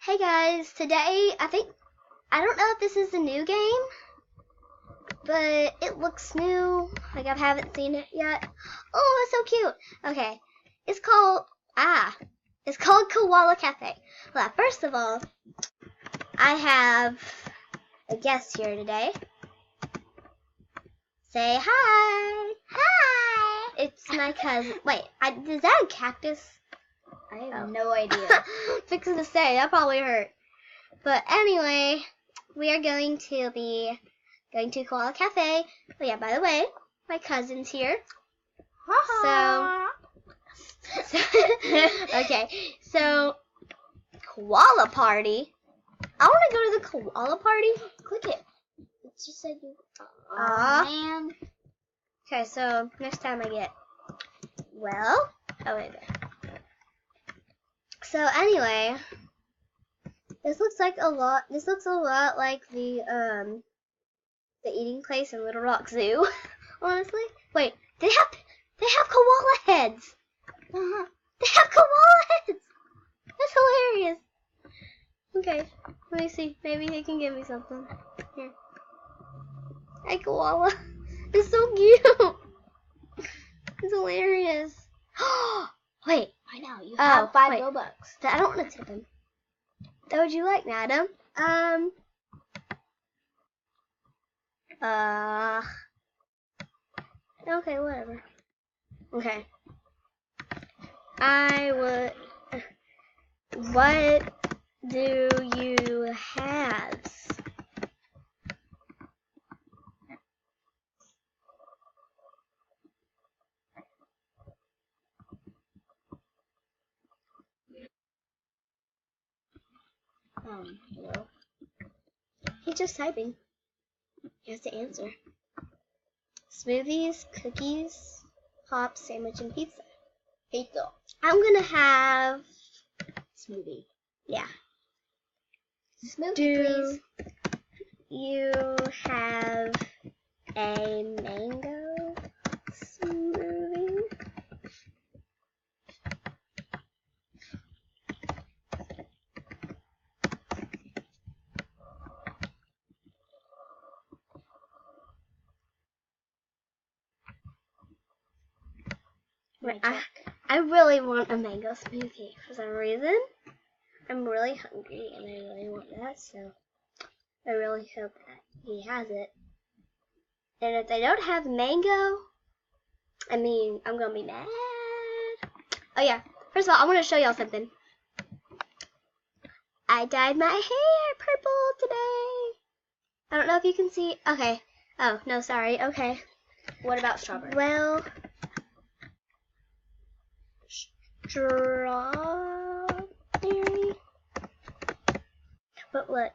Hey guys, today I don't know if this is a new game, but it looks new. Like I haven't seen it yet. Oh, it's so cute. Okay, it's called Koala Cafe. Well, first of all, I have a guest here today. Say hi. Hi. It's my cousin. Wait, is that a cactus? I have no idea. Fixing to say, that probably hurt. But anyway, we are going to be going to Koala Cafe. Oh yeah, by the way, my cousin's here. So Koala Party. I want to go to the Koala Party. Click it. It just said you. Man. Okay, so next time I get. Well. Oh wait. So anyway, this looks a lot like the eating place in Little Rock Zoo. Honestly, wait, they have koala heads. They have koala heads. That's hilarious. Okay, let me see. Maybe he can give me something. Here. Hi, koala. It's so cute. It's hilarious. Wait. I know, you have 5 wait. Robux. I don't want to tip him. What would you like, madam? Okay, whatever. Okay. What do you have? Hello? He's just typing. He has to answer. Smoothies, cookies, pops, sandwich, and pizza. Pizza. I'm gonna have Smoothie. yeah. Smoothie, Do please. you have a mango smoothie? Wait, I really want a mango smoothie for some reason. I'm really hungry and I really want that, so I really hope that he has it. And if they don't have mango, I'm gonna be mad. Oh yeah, first of all, I want to show y'all something. I dyed my hair purple today. I don't know if you can see. Okay. Oh, no, sorry. Okay. What about strawberry? Well, strawberry. But look,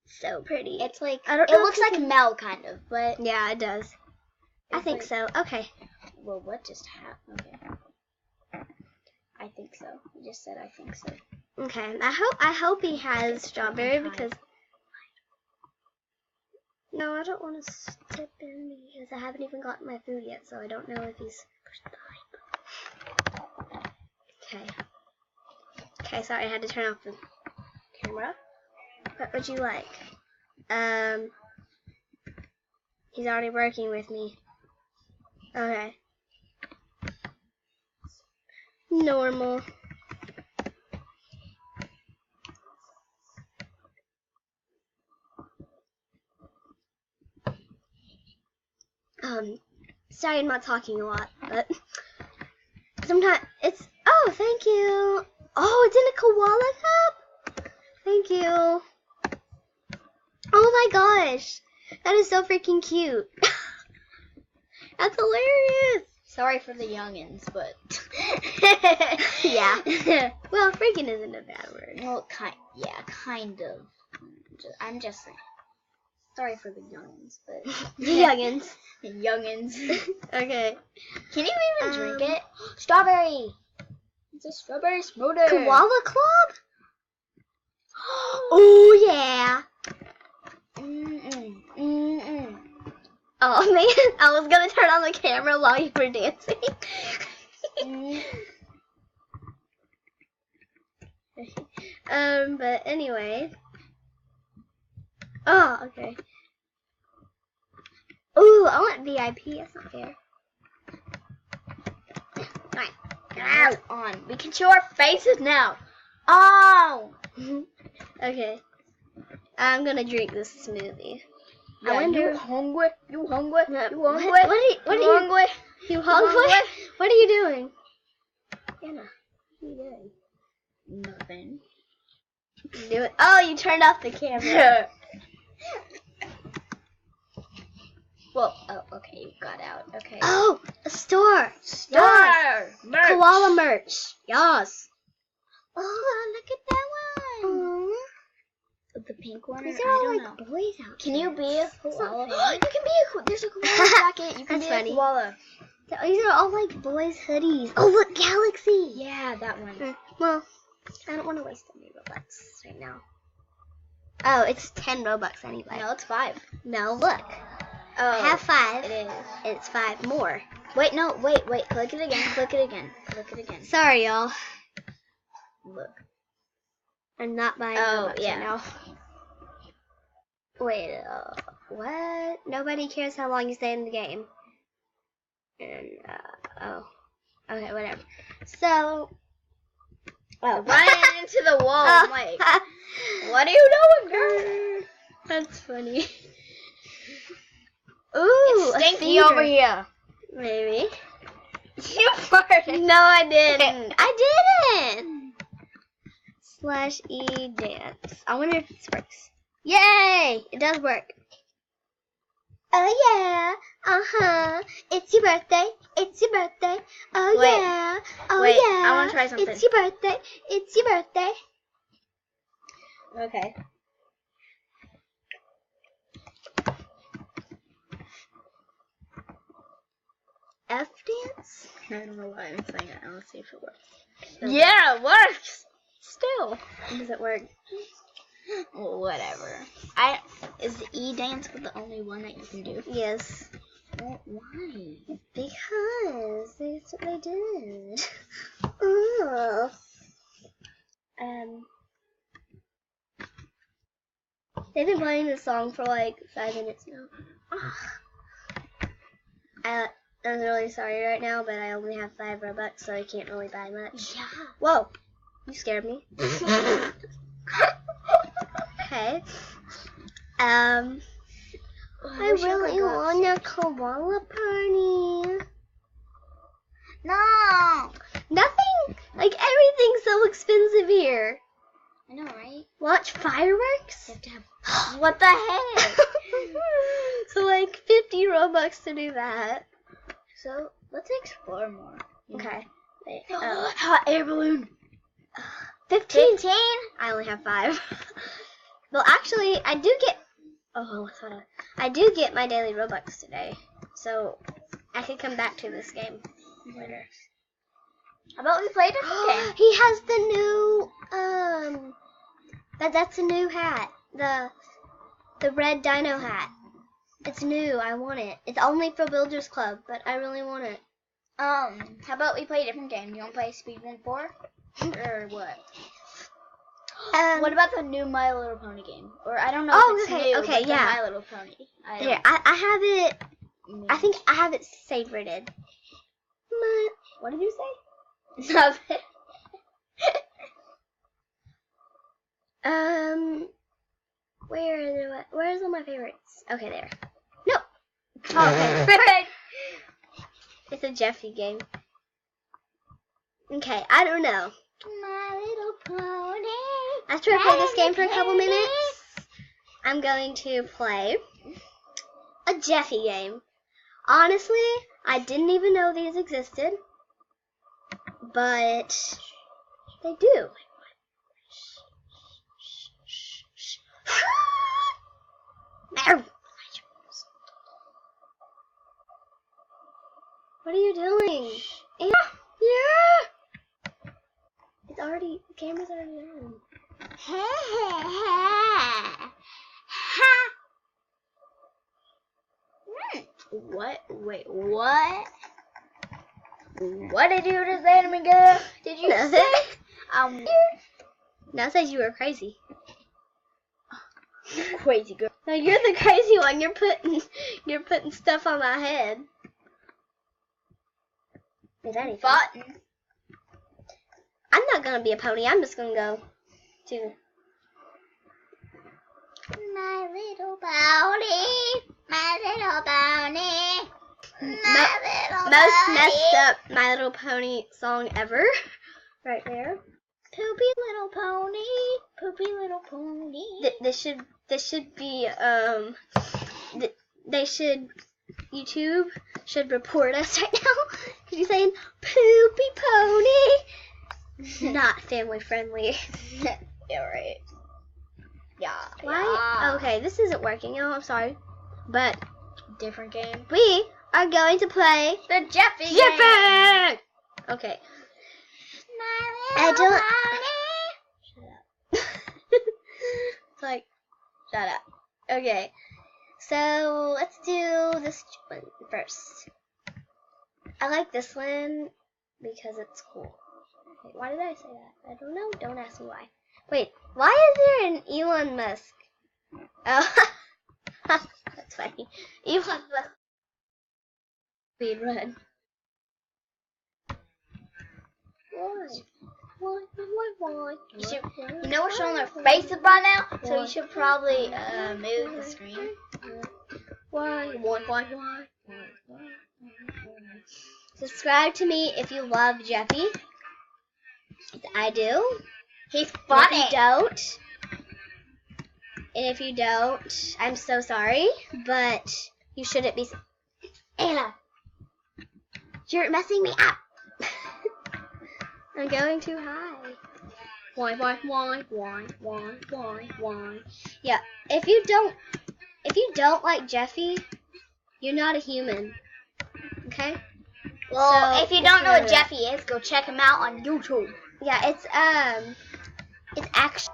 so pretty. It's like, I don't it know looks if you like can- Mel, kind of, but. Yeah, it does. I It's think like- so. Okay. Well, what just happened? Okay. I think so. You just said I think so. Okay. I hope he has strawberry because. No, I don't want to step in because I haven't even gotten my food yet, so I don't know if he's Okay. Okay, sorry, I had to turn off the camera. What would you like? He's already working with me. Okay. Normal. Sorry I'm not talking a lot, but sometimes it's, oh, thank you. Oh, it's in a koala cup? Thank you. Oh my gosh. That is so freaking cute. That's hilarious. Sorry for the youngins, but. Yeah. Well, freaking isn't a bad word. Well, kind of. I'm just saying. Sorry for the youngins, but. The youngins. Youngins. Okay. Can you even drink it? Strawberry. It's a strawberry smoothie. Koala Club? Oh, yeah. Oh, man. I was going to turn on the camera while you were dancing. But anyway. Oh, okay. Ooh, I want VIP. That's not fair. Alright. Out on. We can show our faces now. Oh. Okay. I'm gonna drink this smoothie. Yeah, I wonder. You hungry? You hungry? What You are hungry? you hungry? You hungry? What are you doing? Anna, what are you doing? Nothing. You do it. Oh, you turned off the camera. Well, oh, okay, you got out. Okay. Oh, a store. Star! Merch! Koala merch. Yes. Oh, look at that one. Aww. The pink one? These I are all don't like know. boys out Can you be a koala? there. You can be a there's a koala jacket. You can That's be funny. a koala. These are all like boys' hoodies. Oh, look, Galaxy. Yeah, that one. Well, I don't want to waste any Robux right now. Oh, it's 10 Robux anyway. No, it's 5. No, look. Oh, I have 5. It is. It's 5 more. Wait, no, wait. Click it again. Click it again. Click it again. Sorry, y'all. Look. I'm not buying Oh, Robux yeah. right now. Wait, what? Nobody cares how long you stay in the game. And, oh. Okay, whatever. So, Oh, running into the wall. I'm like, what are you doing, girl? That's funny. Ooh, It's a stinky theater. over here. Maybe. You farted. No, I didn't. I didn't. /E dance. I wonder if this works. Yay! It does work. Oh yeah. Uh-huh. It's your birthday. It's your birthday. Oh Wait. yeah. Oh Wait, yeah. I wanna try something. It's your birthday. It's your birthday. Okay. F dance? I don't know why I'm saying it. I want to see if it works. Yeah, it works. Still. Does it work? Whatever. Is the E dance the only one that you can do? Yes. Well, why? Because that's what they did. Ugh. They've been playing this song for like 5 minutes now. I'm really sorry right now, but I only have 5 Robux, so I can't really buy much. Yeah. Whoa, you scared me. Okay. I really want a koala party. No. Nothing, like everything's so expensive here. I know, right? Watch fireworks? You have to have. What the heck? So like 50 Robux to do that. So let's explore more. Okay. Wait, Hot air balloon. 15? 15? I only have 5. Well, actually, I do get. Oh, hold on. I do get my daily Robux today, so I could come back to this game later. How about we play a different game? He has the new that's a new hat. The red dino hat. It's new. I want it. It's only for Builders Club, but I really want it. How about we play a different game? You want to play Speedrun 4? Or what? What about the new My Little Pony game? Or I don't know if it's new, okay, but yeah. the My Little Pony. Here, I have it. I think I have it favorited. What did you say? Nothing. Where's all my favorites? Okay, there. No. Oh, okay. It's a Jeffy game. Okay, I don't know. My Little Pony. After I play this game for a couple minutes, I'm going to play a Jeffy game. Honestly, I didn't even know these existed, but they do. What are you doing? Yeah. It's already, the camera's already on. What? Wait, what? What did you just say to me, girl? Did you Nothing. say? Now says you were crazy. Crazy girl. No, you're the crazy one. You're putting stuff on my head. Is anything? Button. I'm not gonna be a pony. I'm just gonna go to My little pony, my little pony, my little most pony. messed up My Little Pony song ever. Right there. Poopy little pony, poopy little pony. This should be YouTube should report us right now because you're saying poopy pony. Not family friendly. Yeah, right. Yeah. Why? Yeah. Okay, this isn't working. Oh, I'm sorry, but Different game. we are going to play The Jeffy game. Jeffy. Okay. My little don't- pony. Shut up. It's like, shut up. Okay, so let's do this one first. I like this one because it's cool. Wait, why did I say that? I don't know. Don't ask me why. Wait, why is there an Elon Musk? Oh, that's funny. Elon Musk. Speed run. Why? You know we're showing their faces right now, so you should probably move the screen. Why? Subscribe to me if you love Jeffy. I do. He's And funny. if you don't, I'm so sorry, but you shouldn't be. Anna, you're messing me up. I'm going too high. Why? Yeah, if you don't like Jeffy, you're not a human. Okay? Well, So, if you don't know yeah. what Jeffy is, go check him out on YouTube. Yeah, it's actually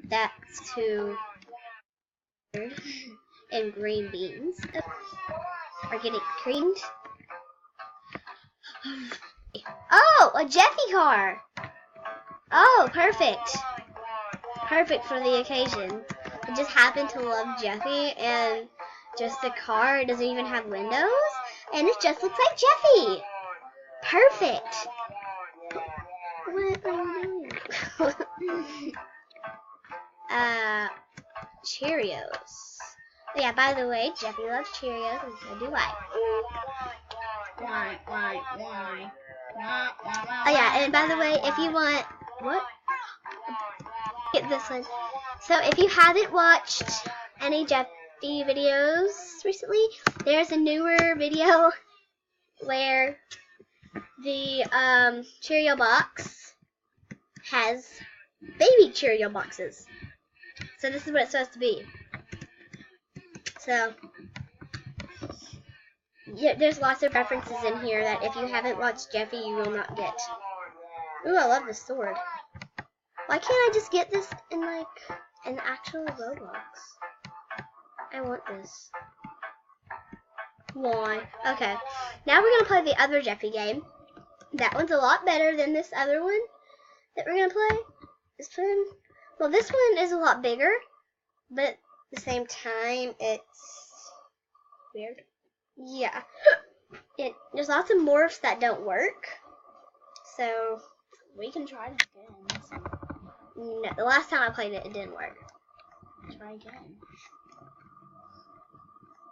that's two and green beans are getting creamed. Oh, a Jeffy car. Oh, perfect. Perfect for the occasion. I just happen to love Jeffy, and just the car doesn't even have windows, and it just looks like Jeffy. Perfect. What are you doing? Cheerios. Oh, yeah, by the way, Jeffy loves Cheerios, and so do I. Why? Oh, yeah, and by the way, if you want... What? Get this one. So, if you haven't watched any Jeffy videos recently, there's a newer video where the Cheerio box has baby Cheerio boxes. So this is what it's supposed to be. So yeah, there's lots of references in here that if you haven't watched Jeffy, you will not get. Ooh, I love this sword. Why can't I just get this in like an actual Roblox? I want this. Why? Okay. Now we're gonna play the other Jeffy game. That one's a lot better than this other one that we're gonna play. This one, well, this one is a lot bigger, but at the same time, it's weird. Yeah. There's lots of morphs that don't work. So We can try it again. no, the last time I played it, it didn't work. Try again.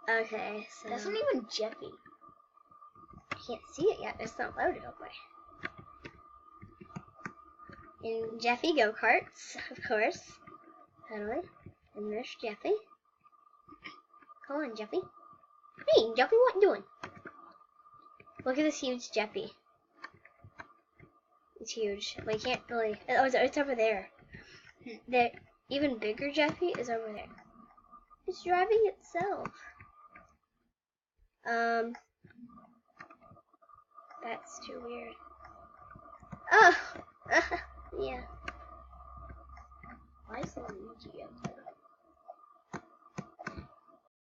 Okay, so That's not even Jeffy. I can't see it yet. It's not loaded over. In Jeffy go-karts, of course. Totally. And there's Jeffy. Come on, Jeffy. Hey, Jeffy, what you doing? Look at this huge Jeffy. It's huge. We can't really... Oh, it's over there. The even bigger Jeffy is over there. It's driving itself. That's too weird. Oh! Yeah. Why is Luigi up there?